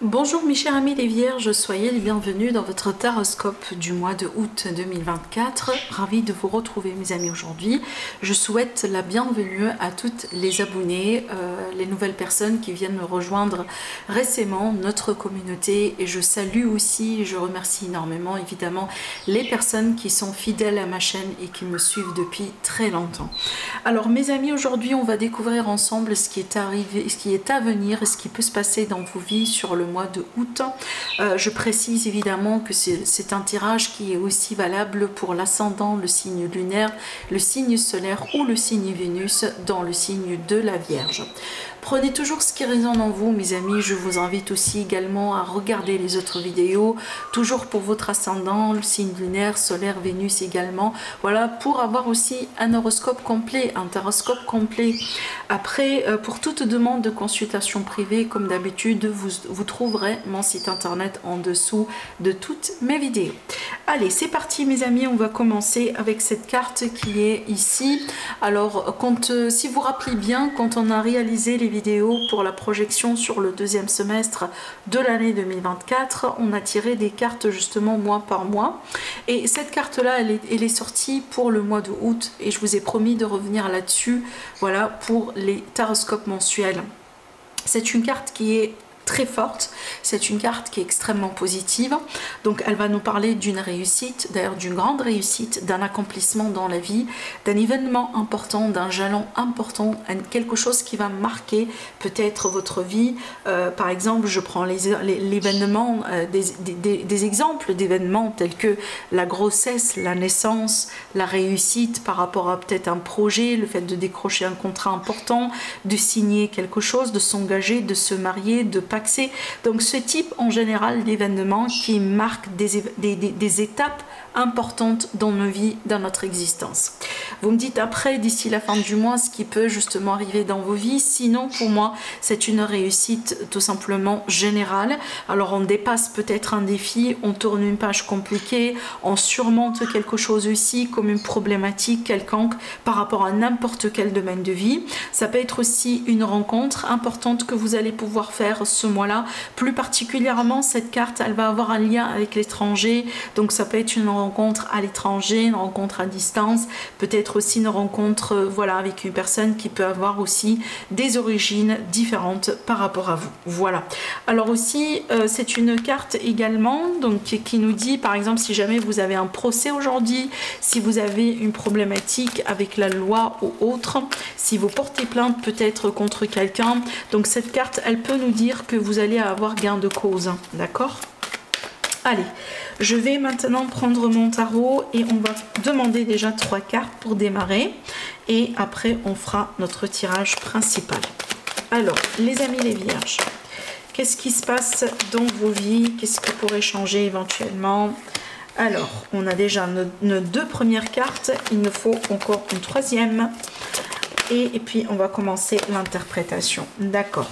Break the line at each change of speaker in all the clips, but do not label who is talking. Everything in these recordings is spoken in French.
Bonjour mes chers amis les Vierges, soyez les bienvenus dans votre taroscope du mois de août 2024. Ravi de vous retrouver mes amis aujourd'hui. Je souhaite la bienvenue à toutes les abonnés, les nouvelles personnes qui viennent me rejoindre récemment, notre communauté. Et je salue aussi, je remercie énormément évidemment les personnes qui sont fidèles à ma chaîne et qui me suivent depuis très longtemps. Alors mes amis, aujourd'hui on va découvrir ensemble ce qui est arrivé, ce qui est à venir et ce qui peut se passer dans vos vies sur le mois de août. Je précise évidemment que c'est un tirage qui est aussi valable pour l'ascendant, le signe lunaire, le signe solaire ou le signe Vénus dans le signe de la Vierge. Prenez toujours ce qui résonne en vous mes amis. Je vous invite aussi également à regarder les autres vidéos, toujours pour votre ascendant, le signe lunaire, solaire, Vénus également. Voilà, pour avoir aussi un horoscope complet, un taroscope complet. Après, pour toute demande de consultation privée, comme d'habitude, vous trouverez mon site internet en dessous de toutes mes vidéos. Allez, c'est parti mes amis, on va commencer avec cette carte qui est ici. Alors, si vous rappelez bien, quand on a réalisé les vidéos pour la projection sur le deuxième semestre de l'année 2024, on a tiré des cartes justement mois par mois. Et cette carte-là, elle est sortie pour le mois de août et je vous ai promis de revenir là-dessus, voilà, pour les taroscopes mensuels. C'est une carte qui est très forte, c'est une carte qui est extrêmement positive, donc elle va nous parler d'une réussite, d'ailleurs d'une grande réussite, d'un accomplissement dans la vie, d'un événement important, d'un jalon important, quelque chose qui va marquer peut-être votre vie. Par exemple, je prends l'événement, des exemples d'événements tels que la grossesse, la naissance, la réussite par rapport à peut-être un projet, le fait de décrocher un contrat important, de signer quelque chose, de s'engager, de se marier, de paxer. Donc ce type en général d'événements qui marquent des étapes importantes dans nos vies, dans notre existence. Vous me dites après, d'ici la fin du mois, ce qui peut justement arriver dans vos vies. Sinon, pour moi, c'est une réussite tout simplement générale. Alors, on dépasse peut-être un défi, on tourne une page compliquée, on surmonte quelque chose aussi, comme une problématique quelconque par rapport à n'importe quel domaine de vie. Ça peut être aussi une rencontre importante que vous allez pouvoir faire ce mois-là. Plus particulièrement, cette carte, elle va avoir un lien avec l'étranger. Donc, ça peut être une rencontre à l'étranger, une rencontre à distance, peut-être aussi une rencontre voilà, avec une personne qui peut avoir aussi des origines différentes par rapport à vous. Voilà. Alors aussi, c'est une carte également donc, qui nous dit, par exemple, si jamais vous avez un procès aujourd'hui, si vous avez une problématique avec la loi ou autre, si vous portez plainte peut-être contre quelqu'un, donc cette carte, elle peut nous dire que vous allez avoir gain de cause. D'accord ? Allez, je vais maintenant prendre mon tarot et on va demander déjà 3 cartes pour démarrer. Et après, on fera notre tirage principal. Alors, les amis les vierges, qu'est-ce qui se passe dans vos vies? Qu'est-ce qui pourrait changer éventuellement? Alors, on a déjà nos 2 premières cartes. Il nous faut encore une 3e. Et puis, on va commencer l'interprétation. D'accord.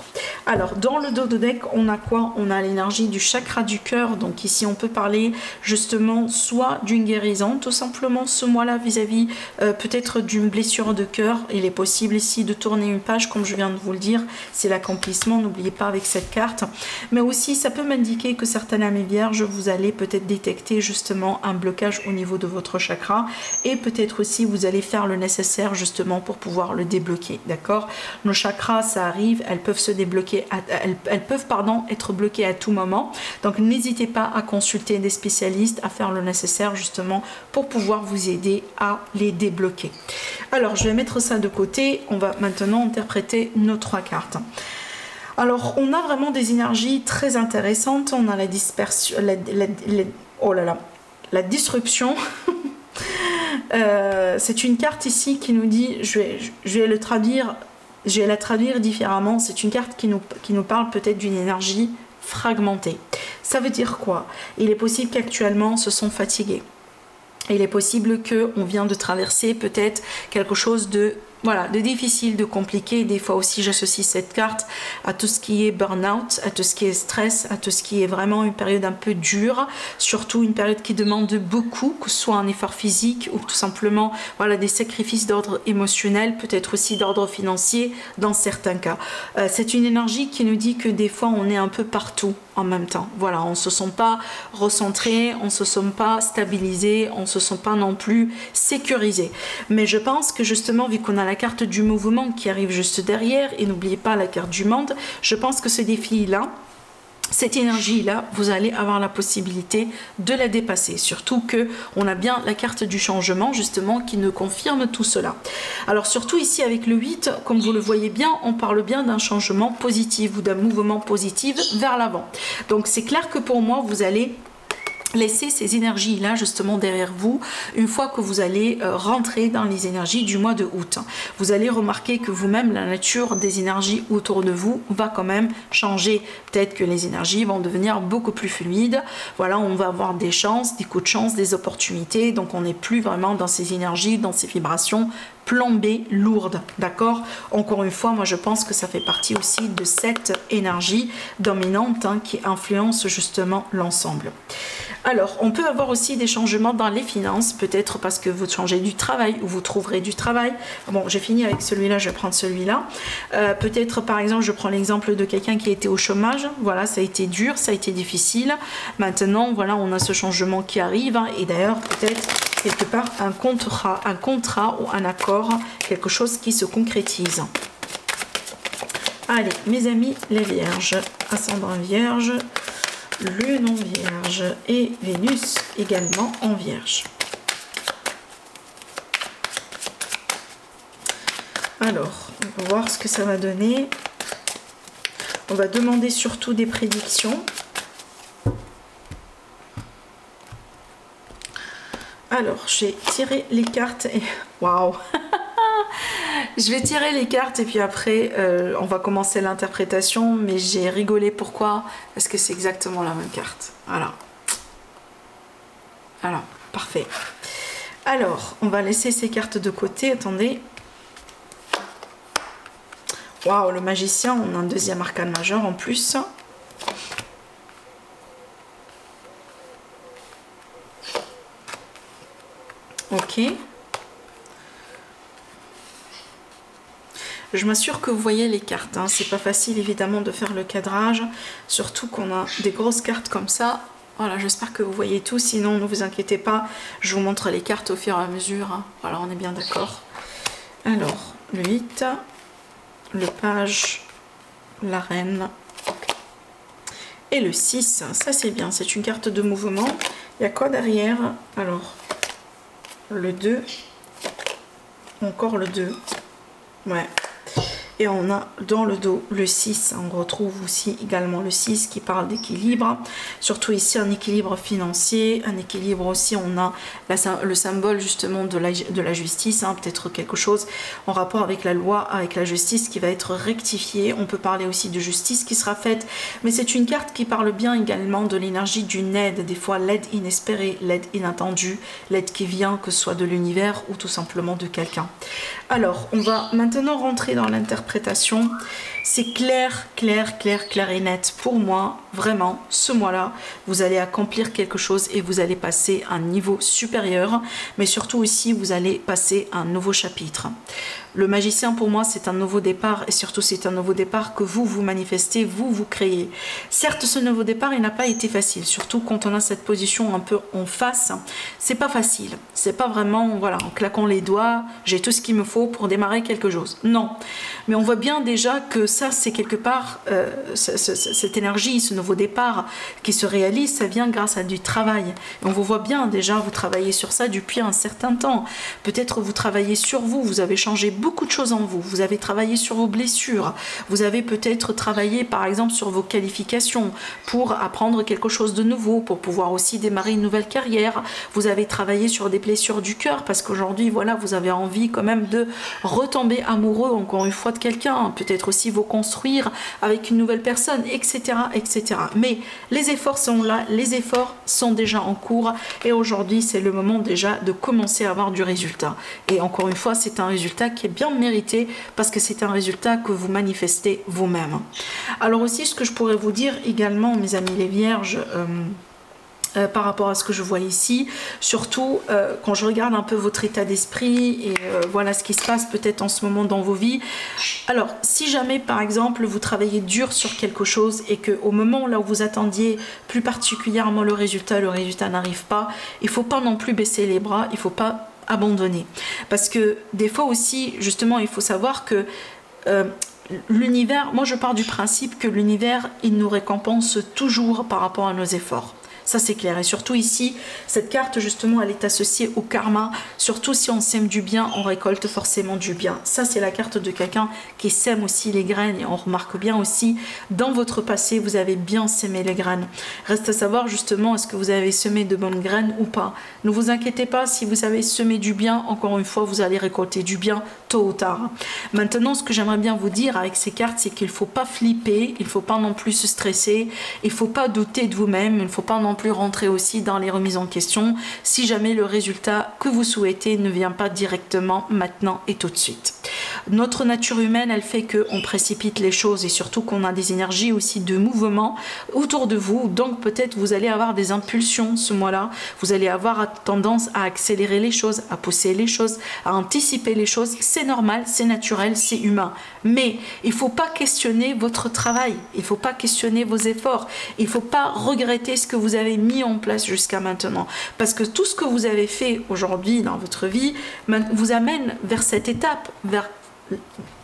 Alors, dans le dos de deck, on a quoi? On a l'énergie du chakra du cœur. Donc ici, on peut parler justement soit d'une guérison, tout simplement ce mois-là vis-à-vis peut-être d'une blessure de cœur. Il est possible ici de tourner une page, comme je viens de vous le dire. C'est l'accomplissement, n'oubliez pas avec cette carte. Mais aussi, ça peut m'indiquer que certaines amies vierges, vous allez peut-être détecter justement un blocage au niveau de votre chakra. Et peut-être aussi, vous allez faire le nécessaire justement pour pouvoir le débloquer. D'accord? Nos chakras, ça arrive, elles peuvent se débloquer. Elles peuvent être bloquées à tout moment, donc n'hésitez pas à consulter des spécialistes, à faire le nécessaire justement pour pouvoir vous aider à les débloquer. Alors je vais mettre ça de côté, on va maintenant interpréter nos 3 cartes. Alors on a vraiment des énergies très intéressantes, on a la dispersion, oh là là, la disruption. C'est une carte ici qui nous dit, je vais le traduire. Je vais la traduire différemment. C'est une carte qui nous parle peut-être d'une énergie fragmentée. Ça veut dire quoi? Il est possible qu'actuellement, se sont fatigués. Il est possible qu'on vient de traverser peut-être quelque chose de voilà, de difficile, de compliqué. Des fois aussi, j'associe cette carte à tout ce qui est burn-out, à tout ce qui est stress, à tout ce qui est vraiment une période un peu dure, surtout une période qui demande beaucoup, que ce soit un effort physique ou tout simplement voilà, des sacrifices d'ordre émotionnel, peut-être aussi d'ordre financier dans certains cas. C'est une énergie qui nous dit que des fois, on est un peu partout en même temps. Voilà, on ne se sent pas recentré, on ne se sent pas stabilisé, on ne se sent pas non plus sécurisé. Mais je pense que justement, vu qu'on a la carte du mouvement qui arrive juste derrière, et n'oubliez pas la carte du monde, je pense que ce défi-là, cette énergie-là, vous allez avoir la possibilité de la dépasser. Surtout que on a bien la carte du changement, justement, qui nous confirme tout cela. Alors, surtout ici, avec le 8, comme vous le voyez bien, on parle bien d'un changement positif ou d'un mouvement positif vers l'avant. Donc, c'est clair que pour moi, vous allez laissez ces énergies-là justement derrière vous une fois que vous allez rentrer dans les énergies du mois de août. Vous allez remarquer que vous-même, la nature des énergies autour de vous va quand même changer. Peut-être que les énergies vont devenir beaucoup plus fluides. Voilà, on va avoir des chances, des coups de chance, des opportunités. Donc on n'est plus vraiment dans ces énergies, dans ces vibrations plombée, lourde, d'accord? Encore une fois, moi je pense que ça fait partie aussi de cette énergie dominante qui influence justement l'ensemble. Alors, on peut avoir aussi des changements dans les finances, peut-être parce que vous changez du travail ou vous trouverez du travail. Bon, j'ai fini avec celui-là, je vais prendre celui-là. Peut-être, par exemple, je prends l'exemple de quelqu'un qui était au chômage. Voilà, ça a été dur, ça a été difficile. Maintenant, voilà, on a ce changement qui arrive. Et d'ailleurs, peut-être quelque part un contrat ou un accord, quelque chose qui se concrétise. Allez, mes amis, les vierges, ascendant vierge, le non-vierge et Vénus également en vierge. Alors, on va voir ce que ça va donner. On va demander surtout des prédictions. Alors, j'ai tiré les cartes et... Waouh. Je vais tirer les cartes et puis après, on va commencer l'interprétation. Mais j'ai rigolé. Pourquoi? Parce que c'est exactement la même carte. Voilà. Alors, parfait. Alors, on va laisser ces cartes de côté. Attendez. Waouh, le magicien. On a un deuxième arcane majeur en plus. Ok. Je m'assure que vous voyez les cartes. Hein. C'est pas facile évidemment de faire le cadrage. Surtout qu'on a des grosses cartes comme ça. Voilà, j'espère que vous voyez tout. Sinon, ne vous inquiétez pas. Je vous montre les cartes au fur et à mesure. Hein. Voilà, on est bien d'accord. Alors, le 8, le page, la reine et le 6. Ça, c'est bien. C'est une carte de mouvement. Il y a quoi derrière? Alors, le 2, encore le 2, ouais, et on a dans le dos le 6, on retrouve aussi également le 6 qui parle d'équilibre, surtout ici un équilibre financier, un équilibre aussi, on a le symbole justement de la justice, hein, peut-être quelque chose en rapport avec la loi, avec la justice qui va être rectifiée. On peut parler aussi de justice qui sera faite, mais c'est une carte qui parle bien également de l'énergie d'une aide, des fois l'aide inespérée, l'aide inattendue, l'aide qui vient, que ce soit de l'univers ou tout simplement de quelqu'un. Alors, on va maintenant rentrer dans l'interprétation. C'est clair, clair, clair, clair et net. Pour moi, vraiment, ce mois-là, vous allez accomplir quelque chose et vous allez passer à un niveau supérieur. Mais surtout aussi, vous allez passer à un nouveau chapitre. Le magicien, pour moi, c'est un nouveau départ. Et surtout, c'est un nouveau départ que vous manifestez, vous créez. Certes, ce nouveau départ, il n'a pas été facile. Surtout quand on a cette position un peu en face. C'est pas facile. C'est pas vraiment, voilà, en claquant les doigts, j'ai tout ce qu'il me faut pour démarrer quelque chose. Non. Mais on voit bien déjà que ça, c'est quelque part, cette énergie, ce nouveau départ qui se réalise, ça vient grâce à du travail. Et on vous voit bien déjà, vous travaillez sur ça depuis un certain temps. Peut-être vous travaillez sur vous, vous avez changé beaucoup de choses en vous. Vous avez travaillé sur vos blessures. Vous avez peut-être travaillé par exemple sur vos qualifications pour apprendre quelque chose de nouveau, pour pouvoir aussi démarrer une nouvelle carrière. Vous avez travaillé sur des blessures du cœur parce qu'aujourd'hui, voilà, vous avez envie quand même de retomber amoureux encore une fois de quelqu'un. Peut-être aussi vous construire avec une nouvelle personne, etc., etc. Mais les efforts sont là, les efforts sont déjà en cours et aujourd'hui, c'est le moment déjà de commencer à avoir du résultat. Et encore une fois, c'est un résultat qui est est bien mérité parce que c'est un résultat que vous manifestez vous-même. Alors aussi, ce que je pourrais vous dire également, mes amis les vierges, par rapport à ce que je vois ici, surtout quand je regarde un peu votre état d'esprit et voilà ce qui se passe peut-être en ce moment dans vos vies. Alors si jamais par exemple vous travaillez dur sur quelque chose et que au moment là où vous attendiez plus particulièrement le résultat n'arrive pas, il ne faut pas non plus baisser les bras, il ne faut pas abandonner, parce que des fois aussi justement il faut savoir que l'univers, moi je pars du principe que l'univers il nous récompense toujours par rapport à nos efforts. Ça c'est clair, et surtout ici, cette carte justement elle est associée au karma, surtout si on sème du bien, on récolte forcément du bien. Ça c'est la carte de quelqu'un qui sème aussi les graines, et on remarque bien aussi, dans votre passé, vous avez bien sémé les graines. Reste à savoir justement, est-ce que vous avez semé de bonnes graines ou pas. Ne vous inquiétez pas, si vous avez semé du bien, encore une fois, vous allez récolter du bien tôt ou tard. Maintenant, ce que j'aimerais bien vous dire avec ces cartes, c'est qu'il ne faut pas flipper, il ne faut pas non plus se stresser, il ne faut pas douter de vous-même, il ne faut pas non plus rentrer aussi dans les remises en question si jamais le résultat que vous souhaitez ne vient pas directement maintenant et tout de suite. Notre nature humaine, elle fait qu'on précipite les choses et surtout qu'on a des énergies aussi de mouvement autour de vous, donc peut-être vous allez avoir des impulsions ce mois-là, vous allez avoir tendance à accélérer les choses, à pousser les choses, à anticiper les choses. C'est normal, c'est naturel, c'est humain, mais il ne faut pas questionner votre travail, il ne faut pas questionner vos efforts, il ne faut pas regretter ce que vous avez mis en place jusqu'à maintenant, parce que tout ce que vous avez fait aujourd'hui dans votre vie vous amène vers cette étape, vers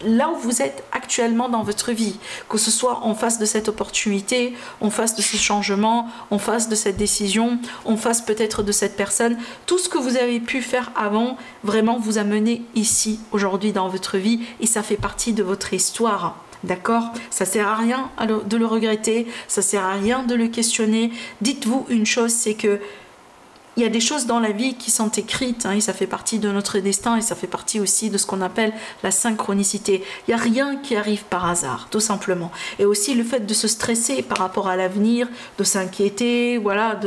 là où vous êtes actuellement dans votre vie, que ce soit en face de cette opportunité, en face de ce changement, en face de cette décision, en face peut-être de cette personne. Tout ce que vous avez pu faire avant vraiment vous a mené ici aujourd'hui dans votre vie, et ça fait partie de votre histoire. D'accord? Ça sert à rien de le regretter, ça sert à rien de le questionner. Dites-vous une chose, c'est que il y a des choses dans la vie qui sont écrites, et ça fait partie de notre destin, et ça fait partie aussi de ce qu'on appelle la synchronicité. Il n'y a rien qui arrive par hasard, tout simplement. Et aussi le fait de se stresser par rapport à l'avenir, de s'inquiéter, voilà,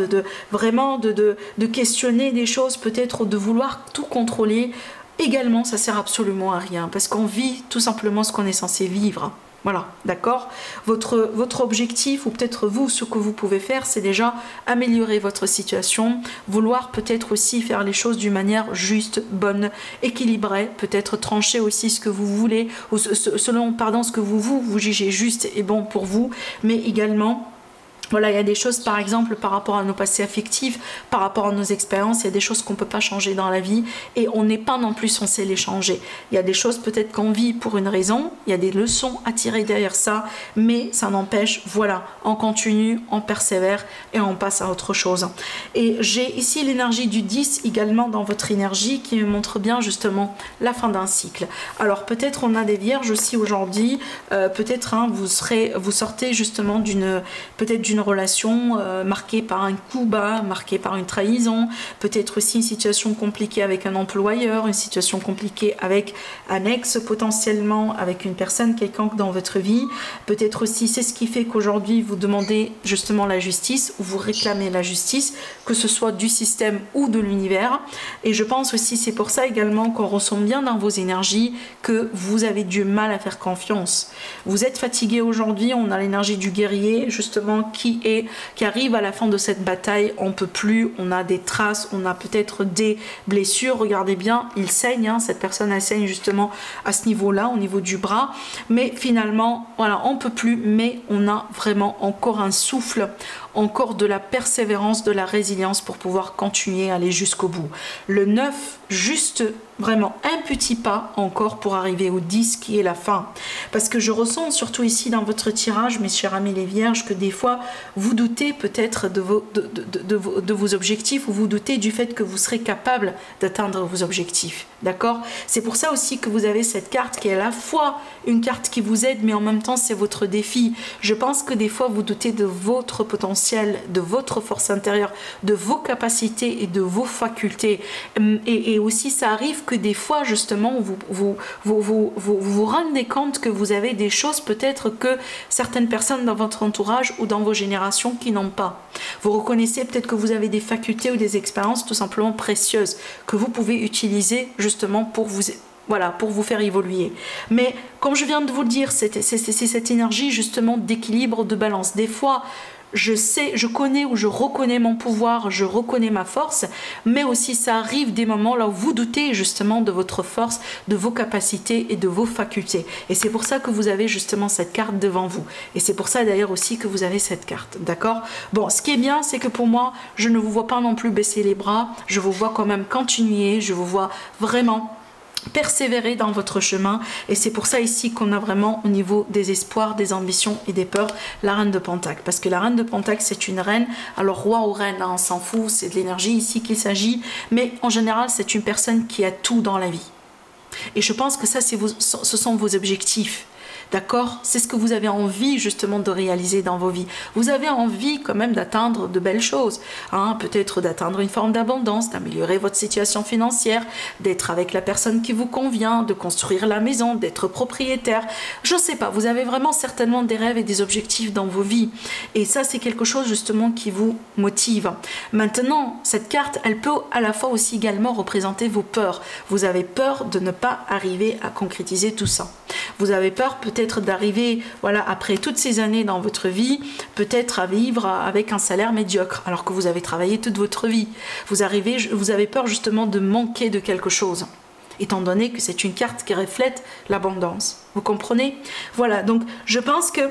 vraiment de questionner des choses, peut-être de vouloir tout contrôler, également ça sert absolument à rien, parce qu'on vit tout simplement ce qu'on est censé vivre. Voilà, d'accord? Votre objectif, ou peut-être vous, ce que vous pouvez faire, c'est déjà améliorer votre situation, vouloir peut-être aussi faire les choses d'une manière juste, bonne, équilibrée, peut-être trancher aussi ce que vous voulez, ou selon, pardon, ce que vous jugez juste et bon pour vous, mais également... Voilà, il y a des choses, par exemple, par rapport à nos passés affectifs, par rapport à nos expériences, il y a des choses qu'on ne peut pas changer dans la vie et on n'est pas non plus censé les changer. Il y a des choses peut-être qu'on vit pour une raison, il y a des leçons à tirer derrière ça, mais ça n'empêche, voilà, on continue, on persévère et on passe à autre chose. Et j'ai ici l'énergie du 10 également dans votre énergie qui me montre bien justement la fin d'un cycle. Alors peut-être on a des vierges aussi aujourd'hui, peut-être vous sortez justement d'une relation marquée par un coup bas, marquée par une trahison, peut-être aussi une situation compliquée avec un employeur, une situation compliquée avec un ex potentiellement, avec une personne quelconque dans votre vie. Peut-être aussi c'est ce qui fait qu'aujourd'hui vous demandez justement la justice, ou vous réclamez la justice, que ce soit du système ou de l'univers. Et je pense aussi, c'est pour ça également qu'on ressent bien dans vos énergies que vous avez du mal à faire confiance. Vous êtes fatigué aujourd'hui, on a l'énergie du guerrier justement qui arrive à la fin de cette bataille, on peut plus, on a des traces, on a peut-être des blessures, regardez bien, il saigne, cette personne elle saigne justement à ce niveau-là, au niveau du bras, mais finalement, voilà, on peut plus, mais on a vraiment encore un souffle, encore de la persévérance, de la résilience pour pouvoir continuer à aller jusqu'au bout. Le 9, juste vraiment un petit pas encore pour arriver au 10 qui est la fin. Parce que je ressens surtout ici dans votre tirage, mes chers amis les vierges, que des fois vous doutez peut-être de vos objectifs, ou vous doutez du fait que vous serez capable d'atteindre vos objectifs. D'accord? C'est pour ça aussi que vous avez cette carte qui est à la fois une carte qui vous aide, mais en même temps c'est votre défi. Je pense que des fois vous doutez de votre potentiel, de votre force intérieure, de vos capacités et de vos facultés. Et aussi ça arrive que des fois justement vous rendez compte que vous avez des choses peut-être que certaines personnes dans votre entourage ou dans vos générations qui n'ont pas. Vous reconnaissez peut-être que vous avez des facultés ou des expériences tout simplement précieuses que vous pouvez utiliser justement pour vous voilà, pour vous faire évoluer. Mais comme je viens de vous le dire, c'est cette énergie justement d'équilibre, de balance. Des fois, je sais, je connais ou je reconnais mon pouvoir, je reconnais ma force, mais aussi ça arrive des moments là où vous doutez justement de votre force, de vos capacités et de vos facultés. Et c'est pour ça que vous avez justement cette carte devant vous. Et c'est pour ça d'ailleurs aussi que vous avez cette carte, d'accord? Bon, ce qui est bien, c'est que pour moi, je ne vous vois pas non plus baisser les bras, je vous vois quand même continuer, je vous vois vraiment persévérer dans votre chemin, et c'est pour ça ici qu'on a vraiment au niveau des espoirs, des ambitions et des peurs la reine de Pentacle, parce que la reine de Pentacle c'est une reine, alors roi ou reine hein, on s'en fout, c'est de l'énergie ici qu'il s'agit, mais en général c'est une personne qui a tout dans la vie, et je pense que ça ce sont vos objectifs. D'accord? C'est ce que vous avez envie justement de réaliser dans vos vies. Vous avez envie quand même d'atteindre de belles choses. Hein? Peut-être d'atteindre une forme d'abondance, d'améliorer votre situation financière, d'être avec la personne qui vous convient, de construire la maison, d'être propriétaire. Je ne sais pas, vous avez vraiment certainement des rêves et des objectifs dans vos vies. Et ça, c'est quelque chose justement qui vous motive. Maintenant, cette carte, elle peut à la fois aussi également représenter vos peurs. Vous avez peur de ne pas arriver à concrétiser tout ça. Vous avez peur peut-être d'arriver, voilà, après toutes ces années dans votre vie, peut-être à vivre avec un salaire médiocre, alors que vous avez travaillé toute votre vie. Vous avez peur justement de manquer de quelque chose, étant donné que c'est une carte qui reflète l'abondance. Vous comprenez? Voilà, donc je pense que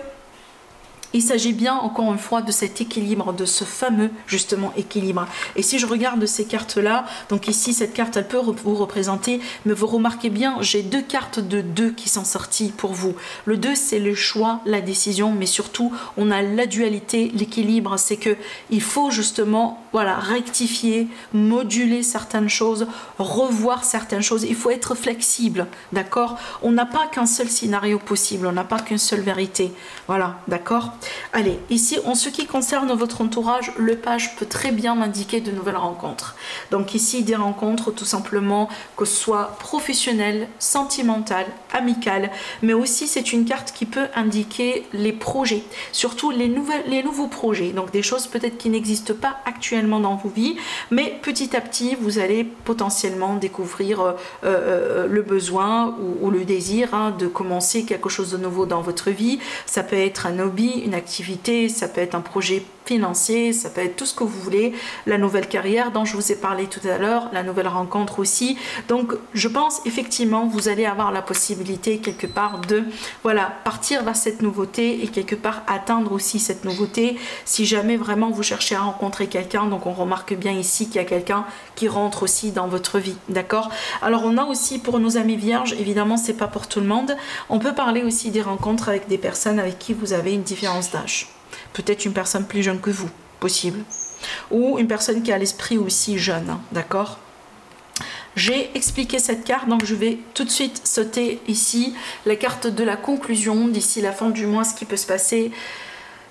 il s'agit bien, encore une fois, de cet équilibre, de ce fameux, justement, équilibre. Et si je regarde ces cartes-là, donc ici, cette carte, elle peut vous représenter, mais vous remarquez bien, j'ai deux cartes de 2 qui sont sorties pour vous. Le 2, c'est le choix, la décision, mais surtout, on a la dualité, l'équilibre, c'est que il faut justement, voilà, rectifier, moduler certaines choses, revoir certaines choses. Il faut être flexible, d'accord? On n'a pas qu'un seul scénario possible, on n'a pas qu'une seule vérité. Voilà, d'accord? Allez, ici, en ce qui concerne votre entourage, le page peut très bien m'indiquer de nouvelles rencontres. Donc ici, des rencontres tout simplement, que ce soit professionnelles, sentimentales, amicales, mais aussi c'est une carte qui peut indiquer les projets, surtout les nouveaux projets, donc des choses peut-être qui n'existent pas actuellement dans vos vies, mais petit à petit, vous allez potentiellement découvrir le besoin ou le désir hein, de commencer quelque chose de nouveau dans votre vie. Ça peut être un hobby, une activité, ça peut être un projet financier, ça peut être tout ce que vous voulez, la nouvelle carrière dont je vous ai parlé tout à l'heure, la nouvelle rencontre aussi. Donc je pense effectivement vous allez avoir la possibilité quelque part de voilà partir vers cette nouveauté et quelque part atteindre aussi cette nouveauté si jamais vraiment vous cherchez à rencontrer quelqu'un. Donc on remarque bien ici qu'il y a quelqu'un qui rentre aussi dans votre vie, d'accord? Alors on a aussi pour nos amis vierges, évidemment c'est pas pour tout le monde, on peut parler aussi des rencontres avec des personnes avec qui vous avez une différence d'âge. Peut-être une personne plus jeune que vous, possible. Ou une personne qui a l'esprit aussi jeune, hein, d'accord? J'ai expliqué cette carte, donc je vais tout de suite sauter ici la carte de la conclusion, d'ici la fin du mois, ce qui peut se passer.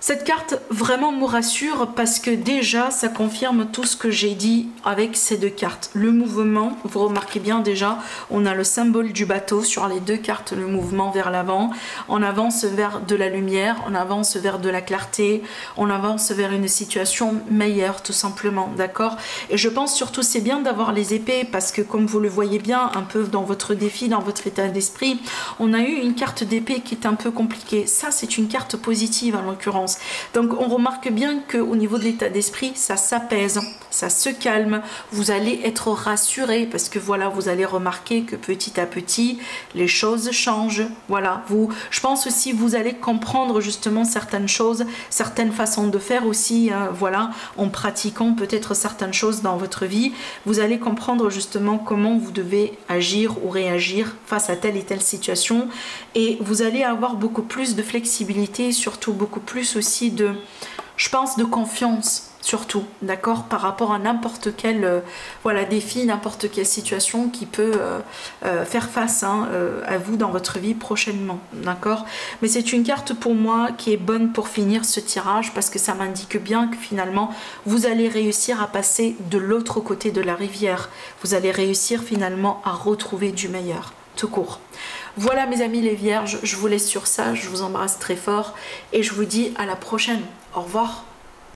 Cette carte vraiment me rassure parce que déjà ça confirme tout ce que j'ai dit avec ces deux cartes. Le mouvement, vous remarquez bien déjà, on a le symbole du bateau sur les deux cartes, le mouvement vers l'avant. On avance vers de la lumière, on avance vers de la clarté, on avance vers une situation meilleure tout simplement, d'accord? Et je pense surtout c'est bien d'avoir les épées parce que comme vous le voyez bien un peu dans votre défi, dans votre état d'esprit, on a eu une carte d'épée qui est un peu compliquée. Ça c'est une carte positive en l'occurrence. Donc on remarque bien qu'au niveau de l'état d'esprit, ça s'apaise, ça se calme, vous allez être rassuré parce que voilà, vous allez remarquer que petit à petit, les choses changent. Voilà, je pense aussi vous allez comprendre justement certaines choses, certaines façons de faire aussi, voilà, en pratiquant peut-être certaines choses dans votre vie, vous allez comprendre justement comment vous devez agir ou réagir face à telle et telle situation et vous allez avoir beaucoup plus de flexibilité, surtout beaucoup plus aussi de, je pense, de confiance surtout, d'accord, par rapport à n'importe quel voilà, défi, n'importe quelle situation qui peut faire face hein, à vous dans votre vie prochainement, d'accord. Mais c'est une carte pour moi qui est bonne pour finir ce tirage parce que ça m'indique bien que finalement vous allez réussir à passer de l'autre côté de la rivière, vous allez réussir finalement à retrouver du meilleur, tout court. Voilà mes amis les vierges, je vous laisse sur ça, je vous embrasse très fort et je vous dis à la prochaine. Au revoir.